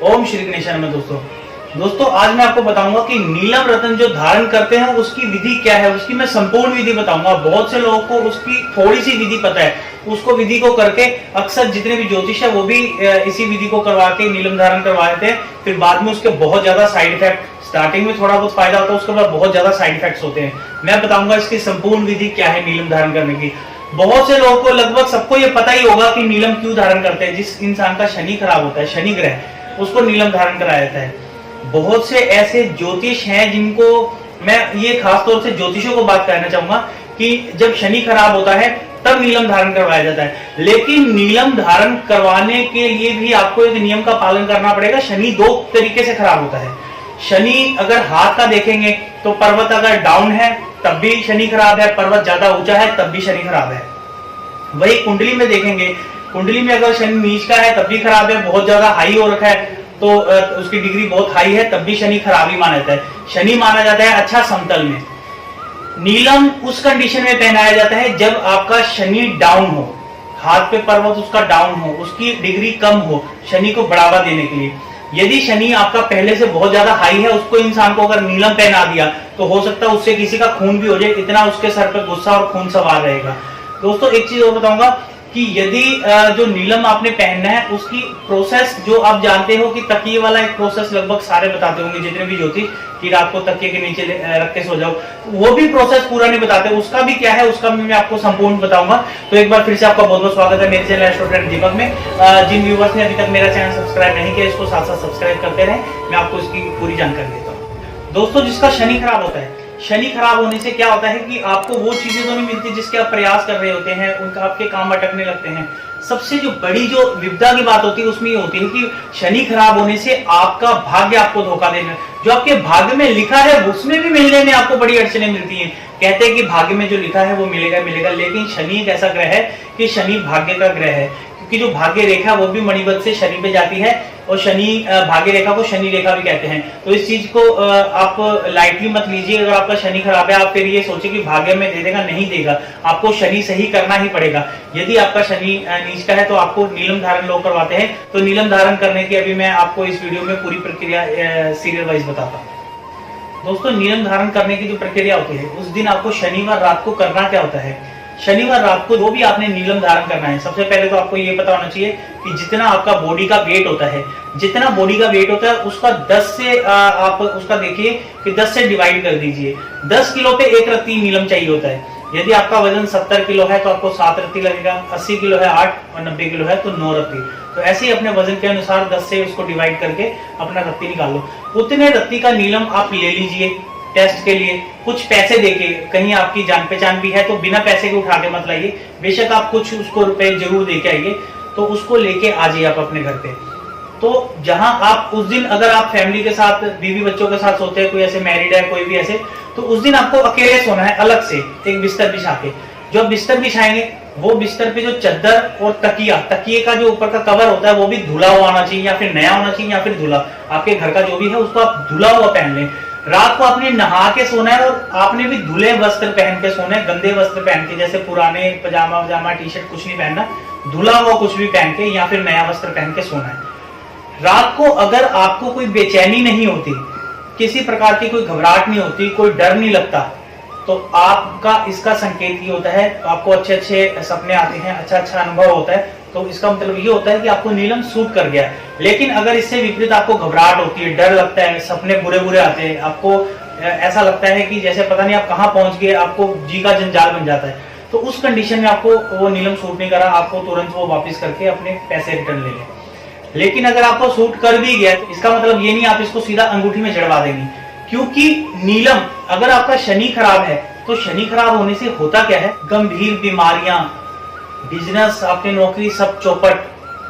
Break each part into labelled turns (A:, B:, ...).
A: ओम श्री गणेशाय नमः। दोस्तों आज मैं आपको बताऊंगा कि नीलम रत्न जो धारण करते हैं उसकी विधि क्या है, उसकी मैं संपूर्ण विधि बताऊंगा। बहुत से लोगों को उसकी थोड़ी सी विधि पता है, उसको विधि को करके अक्सर जितने भी ज्योतिष है वो भी इसी विधि को करवा के नीलम धारण करवा देते हैं। फिर बाद में उसके बहुत ज्यादा साइड इफेक्ट, स्टार्टिंग में थोड़ा बहुत फायदा होता है, उसके बाद बहुत ज्यादा साइड इफेक्ट्स होते हैं। मैं बताऊंगा इसकी संपूर्ण विधि क्या है नीलम धारण करने की। बहुत से लोगों को, लगभग सबको ये पता ही होगा कि नीलम क्यों धारण करते हैं। जिस इंसान का शनि खराब होता है, शनि ग्रह, उसको नीलम धारण कराया जाता है। बहुत से ऐसे ज्योतिष हैं जिनको मैं ये खास तौर से ज्योतिषों को बात करना चाहूंगा कि जब शनि खराब होता है तब नीलम धारण करवाया जाता है। लेकिन नीलम धारण करवाने के लिए भी आपको एक नियम का पालन करना पड़ेगा। शनि दो तरीके से खराब होता है। शनि अगर हाथ का देखेंगे तो पर्वत अगर डाउन है तब भी शनि खराब है, पर्वत ज्यादा ऊंचा है तब भी शनि खराब है। वही कुंडली में देखेंगे, कुंडली में अगर शनि नीच का है तब भी खराब है, बहुत ज्यादा हाई हो रखा है तो उसकी डिग्री बहुत हाई है तब भी शनि खराब ही माना जाता है। शनि माना जाता है अच्छा समतल में। नीलम उस कंडीशन में पहनाया जाता है जब आपका शनि डाउन हो, हाथ पे पर्वत उसका डाउन हो, उसकी डिग्री कम हो, शनि को बढ़ावा देने के लिए। यदि शनि आपका पहले से बहुत ज्यादा हाई है, उसको इंसान को अगर नीलम पहना दिया तो हो सकता है उससे किसी का खून भी हो जाए, इतना उसके सर पर गुस्सा और खून सवार रहेगा। दोस्तों एक चीज और बताऊंगा कि यदि जो नीलम आपने पहनना है उसकी प्रोसेस, जो आप जानते हो कि तकिए वाला एक प्रोसेस लगभग सारे बताते होंगे जितने भी ज्योतिष, कि रात को तकिए के नीचे रख के सो जाओ, वो भी प्रोसेस पूरा नहीं बताते। उसका भी क्या है, उसका भी मैं आपको संपूर्ण बताऊंगा। तो एक बार फिर से आपका बहुत बहुत स्वागत है मेरे चैनल एस्ट्रो ट्रेंड दीपक में। जिन व्यूवर्स ने अभी तक मेरा चैनल सब्सक्राइब नहीं किया, इसको साथ साथ सब्सक्राइब करते रहे। मैं आपको इसकी पूरी जानकारी देता हूँ। दोस्तों जिसका शनि खराब होता है, शनि खराब होने से क्या होता है कि आपको वो चीजें तो नहीं मिलती जिसके आप प्रयास कर रहे होते हैं, उनका आपके काम अटकने लगते हैं। सबसे जो बड़ी जो विपदा की बात होती है उसमें ये होती है कि शनि खराब होने से आपका भाग्य आपको धोखा देना, जो आपके भाग्य में लिखा है उसमें भी मिलने में आपको बड़ी अड़चने मिलती हैं। कहते हैं कि भाग्य में जो लिखा है वो मिलेगा मिलेगा, लेकिन शनि एक ऐसा ग्रह है कि शनि भाग्य का ग्रह है, क्योंकि जो भाग्य रेखा वो भी मणिबद्ध से शनि पे जाती है और शनि भाग्य रेखा को शनि रेखा भी कहते हैं। तो इस चीज को आप लाइटली मत लीजिए। अगर आपका शनि खराब है आप फिर ये सोचिए कि भाग्य में दे देगा, नहीं देगा, आपको शनि सही करना ही पड़ेगा। यदि आपका शनि नीच का है तो आपको नीलम धारण लोग करवाते हैं। तो नीलम धारण करने की अभी मैं आपको इस वीडियो में पूरी प्रक्रिया सीरियल वाइज बताता हूँ। दोस्तों नीलम धारण करने की जो प्रक्रिया होती है, उस दिन आपको शनिवार रात को करना क्या होता है। शनिवार रात को जो भी आपने नीलम धारण करना है, सबसे पहले तो आपको ये पता होना चाहिए कि जितना आपका बॉडी का वेट होता है, जितना बॉडी का वेट होता है उसका 10 से आप उसका देखिए कि 10 से डिवाइड कर दीजिए। 10 किलो पे एक रत्ती नीलम चाहिए होता है। यदि आपका वजन 70 किलो है तो आपको 7 रत्ती लगेगा, 80 किलो है 8 और 90 किलो है तो 9 रत्ती। तो ऐसे ही अपने वजन के अनुसार 10 से उसको डिवाइड करके अपना रत्ती निकाल लो। उतने रत्ती का नीलम आप ले लीजिए टेस्ट के लिए। कुछ पैसे देके, कहीं आपकी जान पहचान भी है तो बिना पैसे के उठा के मत लाइए, बेशक आप कुछ उसको रुपए जरूर देके आइए, तो उसको लेके आ जाइए आप अपने घर पे। तो जहां आप उस दिन, अगर आप फैमिली के साथ, बीवी बच्चों के साथ सोते हैं, कोई ऐसे मैरिड है कोई भी ऐसे, तो उस दिन आपको अकेले सोना है अलग से एक बिस्तर बिछा के। जो आप बिस्तर बिछाएंगे वो बिस्तर पे जो चद्दर और तकिया, तकिए का जो ऊपर का कवर होता है वो भी धुला हुआ होना चाहिए, या फिर नया होना चाहिए, या फिर धुला, आपके घर का जो भी है उसको आप धुला हुआ पहन लें। रात को आपने नहा के सोना है और आपने भी धुले वस्त्र पहन के सोना है, गंदे वस्त्र पहन के, जैसे पुराने पजामा वजामा टी शर्ट कुछ नहीं पहनना, धुला हुआ कुछ भी पहन के या फिर नया वस्त्र पहन के सोना है। रात को अगर आपको कोई बेचैनी नहीं होती, किसी प्रकार की कोई घबराहट नहीं होती, कोई डर नहीं लगता, तो आपका इसका संकेत ये होता है, आपको अच्छे अच्छे सपने आते हैं, अच्छा अच्छा अनुभव होता है, तो इसका मतलब ये होता है कि आपको नीलम सूट कर गया। लेकिन अगर इससे विपरीत आपको घबराहट होती है, डर लगता है, सपने बुरे बुरे आते हैं, आपको ऐसा लगता है कि जैसे पता नहीं आप कहाँ पहुंच गए, आपको जी का जंजाल बन जाता है, तो उस कंडीशन में आपको वो नीलम सूट नहीं करा, आपको तुरंत वो वापस करके अपने पैसे रिटर्न ले लें। लेकिन अगर आपको सूट कर भी गया तो इसका मतलब ये नहीं आप इसको सीधा अंगूठी में जड़वा देंगे, क्योंकि नीलम, अगर आपका शनि खराब है तो शनि खराब होने से होता क्या है, गंभीर बीमारियां, बिजनेस, आपकी नौकरी सब चौपट,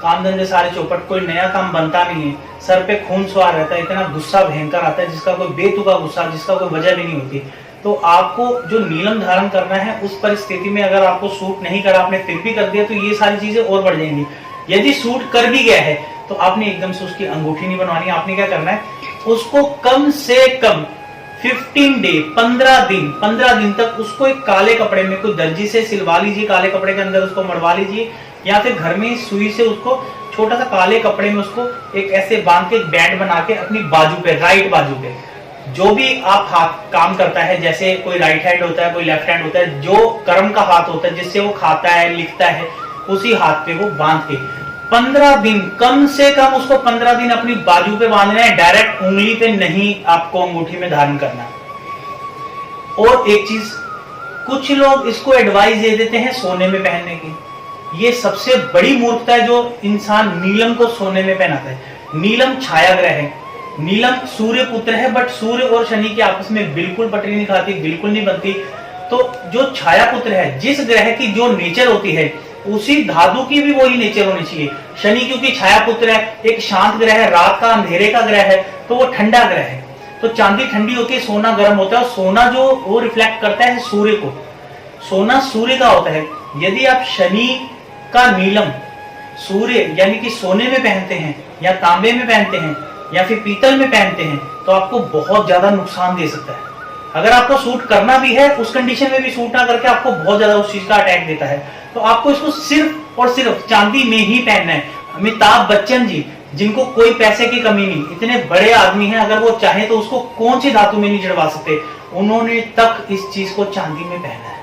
A: काम धंधे सारे चौपट, कोई नया काम बनता नहीं है, सर पे खून सवार रहता है, इतना गुस्सा भयंकर आता है जिसका कोई बेतुका गुस्सा, जिसका कोई वजह भी नहीं होती। तो आपको जो नीलम धारण करना है उस परिस्थिति में अगर आपको सूट नहीं करा, आपने फिर भी कर दिया, तो ये सारी चीजें और बढ़ जाएंगी। यदि सूट कर भी गया है तो आपने एकदम से उसकी अंगूठी नहीं बनवानी। आपने क्या करना है, उसको कम से कम 15 डे, 15 दिन तक उसको एक काले कपड़े में, कोई दर्जी से सिलवा लीजिए, काले कपड़े के अंदर उसको मड़वा लीजिए, या फिर घर में सुई से उसको छोटा सा काले कपड़े में उसको एक ऐसे बांध के, एक बैंड बना के अपनी बाजू पे, राइट बाजू पे, जो भी आप हाथ काम करता है, जैसे कोई राइट हैंड होता है, कोई लेफ्ट हैंड होता है, जो कर्म का हाथ होता है जिससे वो खाता है, लिखता है, उसी हाथ पे वो बांध के 15 दिन, कम से कम उसको 15 दिन अपनी बाजू पे बांधना है, डायरेक्ट उंगली पे नहीं आपको अंगूठी में धारण करना। और एक चीज, कुछ लोग इसको एडवाइस दे देते हैं सोने में पहनने की। ये सबसे बड़ी मूर्खता है जो इंसान नीलम को सोने में पहनाता है। नीलम छाया ग्रह है, नीलम सूर्य पुत्र है, बट सूर्य और शनि की आपस में बिल्कुल पटरी नहीं खाती, बिल्कुल नहीं बनती। तो जो छाया पुत्र है, जिस ग्रह की जो नेचर होती है उसी धातु की भी वही नेचर होनी चाहिए। शनि क्योंकि छाया पुत्र है, एक शांत ग्रह है, रात का अंधेरे का ग्रह है, तो वो ठंडा ग्रह है। तो चांदी ठंडी होती है, सोना गर्म होता है, और सोना जो वो रिफ्लेक्ट करता है सूर्य को, सोना सूर्य का होता है। यदि आप शनि का नीलम सूर्य यानी कि सोने में पहनते हैं, या तांबे में पहनते हैं, या फिर पीतल में पहनते हैं, तो आपको बहुत ज्यादा नुकसान दे सकता है। अगर आपको सूट करना भी है, उस कंडीशन में भी सूट ना करके आपको बहुत ज्यादा उस चीज का अटैक देता है। तो आपको इसको सिर्फ और सिर्फ चांदी में ही पहनना है। अमिताभ बच्चन जी, जिनको कोई पैसे की कमी नहीं, इतने बड़े आदमी हैं, अगर वो चाहे तो उसको कौन सी धातु में नहीं जड़वा सकते, उन्होंने तक इस चीज को चांदी में पहना है।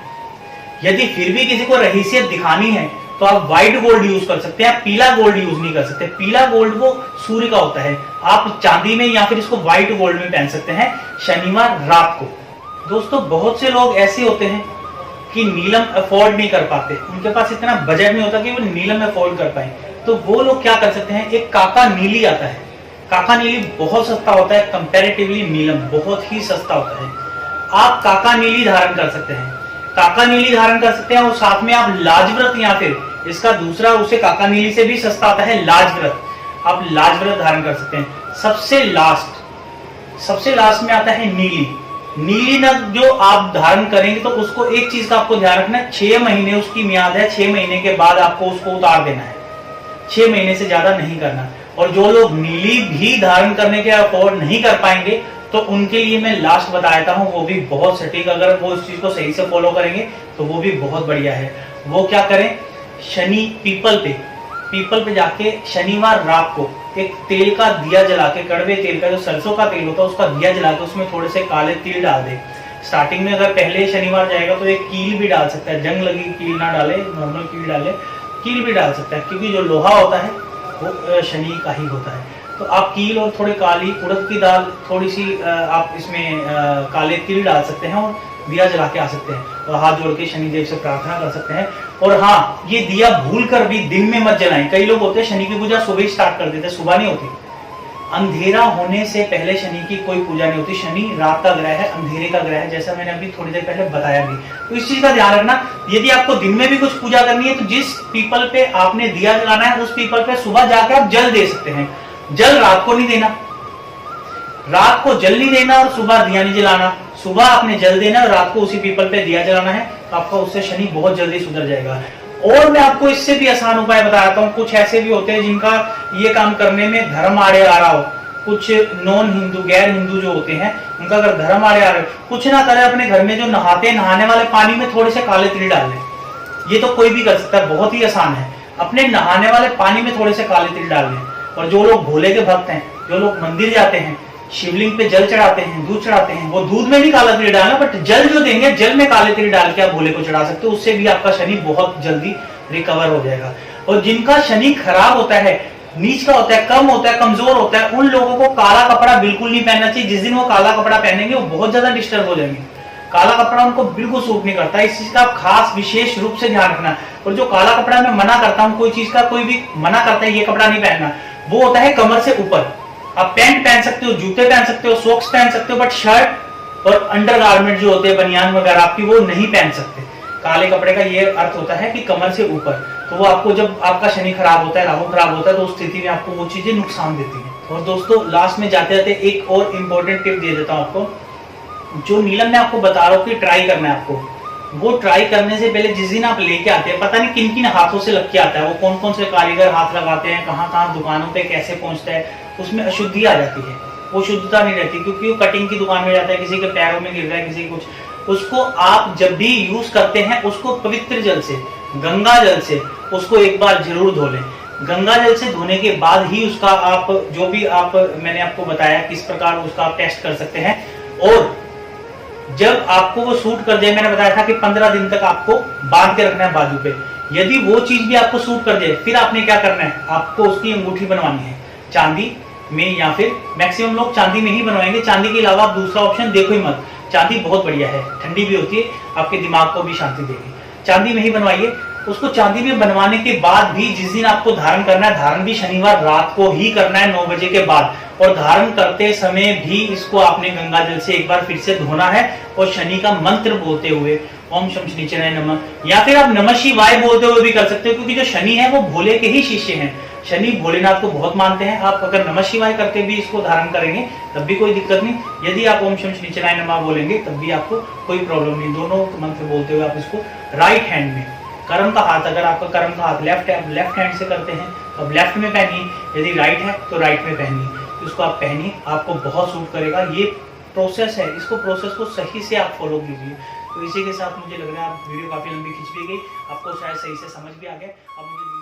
A: यदि फिर भी किसी को रहीसियत दिखानी है तो आप व्हाइट गोल्ड यूज कर सकते हैं, पीला गोल्ड यूज नहीं कर सकते। पीला गोल्ड वो सूर्य का होता है, आप चांदी में या फिर इसको व्हाइट गोल्ड में पहन सकते हैं शनिवार रात को। दोस्तों, बहुत से लोग ऐसे होते हैं कि नीलम अफोर्ड नहीं कर पाते, उनके पास इतना बजट नहीं होता कि वो नीलम अफोर्ड कर पाए। तो वो लोग क्या कर सकते हैं, एक काका नीली आता है। काका नीली बहुत सस्ता होता है, कंपैरेटिवली नीलम बहुत ही सस्ता होता है। आप काका नीली धारण कर सकते हैं, काका नीली धारण कर सकते हैं, और साथ में आप लाजव्रत, या फिर इसका दूसरा उसे काका नीली से भी सस्ता आता है लाजव्रत, आप लाजव्रत धारण कर सकते हैं। सबसे लास्ट में आता है नीली। नीली नग जो आप धारण करेंगे तो उसको एक चीज का आपको ध्यान रखना है, 6 महीने उसकी मियाद है, 6 महीने के बाद आपको उसको उतार देना है, 6 महीने से ज्यादा नहीं करना। और जो लोग नीली भी धारण करने के अफोर्ड नहीं कर पाएंगे, तो उनके लिए मैं लास्ट बता देता हूं, वो भी बहुत सटीक, अगर वो इस चीज को सही से फॉलो करेंगे तो वो भी बहुत बढ़िया है। वो क्या करें, शनि पीपल पे जाके शनिवार रात को एक तेल का दिया जला के, कड़वे तेल का, जो सरसों का तेल होता है उसका दिया जला के उसमें थोड़े से काले तिल डाल दे। स्टार्टिंग में अगर पहले शनिवार जाएगा तो एक कील भी डाल सकता है, जंग लगी कील ना डाले, नॉर्मल कील डाले, कील भी डाल सकता है, क्योंकि जो लोहा होता है वो शनि का ही होता है। तो आप कील और थोड़ी काली उड़द की दाल, थोड़ी सी आप इसमें काले तिल डाल सकते हैं और दिया जला के आ सकते हैं, और हाथ जोड़ के शनिदेव से प्रार्थना कर सकते हैं। और हाँ, ये दिया भूल कर भी दिन में मत जलाएं। कई लोग होते हैं शनि की पूजा सुबह स्टार्ट कर देते हैं, सुबह नहीं होती। अंधेरा होने से पहले शनि की कोई पूजा नहीं होती। शनि रात का ग्रह है, अंधेरे का ग्रह है, जैसा मैंने अभी थोड़ी देर पहले बताया भी। तो इस चीज का ध्यान रखना, यदि आपको दिन में भी कुछ पूजा करनी है तो जिस पीपल पे आपने दिया जलाना है उस पीपल पे सुबह जाके आप जल दे सकते हैं। जल रात को नहीं देना, रात को जल नहीं देना और सुबह दिया नहीं जलाना। सुबह आपने जल देना और रात को उसी पीपल पे दिया जलाना है, तो आपका उससे शनि बहुत जल्दी सुधर जाएगा। और मैं आपको इससे भी आसान उपाय बताता हूँ। कुछ ऐसे भी होते हैं जिनका ये काम करने में धर्म आड़े आ रहा हो, कुछ नॉन हिंदू, गैर हिंदू जो होते हैं, उनका अगर धर्म आड़े आ रहा है, कुछ ना करे, अपने घर में जो नहाने वाले पानी में थोड़े से काले तिल डाल लें। ये तो कोई भी कर सकता है, बहुत ही आसान है। अपने नहाने वाले पानी में थोड़े से काले तिल डाल लें। और जो लोग भोले के भक्त हैं, जो लोग मंदिर जाते हैं, शिवलिंग पे जल चढ़ाते हैं, दूध चढ़ाते हैं, वो दूध में भी काला तिल डालना, बट जल जो देंगे, जल में काले तिल डाल के आप भोले को चढ़ा सकते हो। उससे भी आपका शनि बहुत जल्दी रिकवर हो जाएगा। और जिनका शनि खराब होता है, नीच का होता है, कम होता है, कमजोर होता है, उन लोगों को काला कपड़ा बिल्कुल नहीं पहनना चाहिए। जिस दिन वो काला कपड़ा पहनेंगे वो बहुत ज्यादा डिस्टर्ब हो जाएंगे। काला कपड़ा उनको बिल्कुल सूट नहीं करता। इस चीज का आप खास विशेष रूप से ध्यान रखना। और जो काला कपड़ा मैं मना करता हूँ, कोई चीज का कोई भी मना करता है ये कपड़ा नहीं पहनना, वो होता है कमर से ऊपर। आप पैंट पहन सकते हो, जूते पहन सकते हो, सॉक्स पहन सकते हो, बट शर्ट और अंडरगारमेंट जो होते हैं, बनियान वगैरह आपकी, वो नहीं पहन सकते। काले कपड़े का ये अर्थ होता है कि कमर से ऊपर। तो वो आपको, जब आपका शनि खराब होता है, राहु खराब होता है, तो उस स्थिति में आपको वो चीजें नुकसान देती हैं। और दोस्तों, लास्ट में जाते जाते एक और इम्पोर्टेंट टिप दे देता हूँ आपको। जो नीलम मैं आपको बता रहा हूँ कि ट्राई करना है आपको, वो ट्राई करने से पहले जिस दिन आप लेके आते हैं, पता नहीं किन किन हाथों से लग के आता है, वो कौन कौन से कारीगर हाथ लगाते हैं, कहाँ कहाँ दुकानों पे कैसे पहुंचता है, उसमें अशुद्धि आ जाती है, वो शुद्धता नहीं रहती, क्योंकि वो कटिंग की दुकान में जाता है, किसी के पैरों में गिर रहा है, किसी कुछ। उसको आप जब भी यूज करते हैं, उसको पवित्र जल से, गंगा जल से उसको एक बार जरूर धो लें। गंगा जल से धोने के बाद ही उसका आप जो भी आप मैंने आपको बताया किस प्रकार उसका आप टेस्ट कर सकते हैं। और जब आपको वो सूट कर जाए, मैंने बताया था कि 15 दिन तक आपको बांध के रखना है बाजू पे, यदि वो चीज भी आपको सूट कर जाए फिर आपने क्या करना है, आपको उसकी अंगूठी बनवानी है चांदी में, या फिर मैक्सिमम लोग चांदी में ही बनवाएंगे। चांदी के अलावा आप दूसरा ऑप्शन देखो ही मत। चांदी बहुत बढ़िया है, ठंडी भी होती है, आपके दिमाग को भी शांति देगी। चांदी में ही बनवाइए उसको। चांदी में बनवाने के बाद भी जिस दिन आपको धारण करना है, धारण भी शनिवार रात को ही करना है 9 बजे के बाद। और धारण करते समय भी इसको आपने गंगा जल से एक बार फिर से धोना है और शनि का मंत्र बोलते हुए ओम शम शनिचराय नमः, या फिर आप नमः शिवाय बोलते हुए भी कर सकते हो, क्योंकि जो शनि है वो भोले के ही शिष्य हैं। शनि भोलेनाथ को बहुत मानते हैं। आप अगर नमः शिवाय करके भी इसको धारण करेंगे तब भी कोई दिक्कत नहीं। यदि आप ओम शम शनिचराय नमः बोलेंगे तब भी आपको कोई प्रॉब्लम नहीं। दोनों मंत्र बोलते हुए आप इसको राइट हैंड में, कर्म का हाथ, अगर आपका कर्म का हाथ लेफ्ट हैंड से करते हैं तो अब लेफ्ट में पहनिए, यदि राइट है तो राइट में पहनिए। इसको आप पहनिए, आपको बहुत सूट करेगा। ये प्रोसेस है, इसको प्रोसेस को सही से आप फॉलो कीजिए। तो इसी के साथ मुझे लग रहा है आप वीडियो काफी लंबी खिंच भी गई, आपको शायद सही से समझ भी आ गया। अब मुझे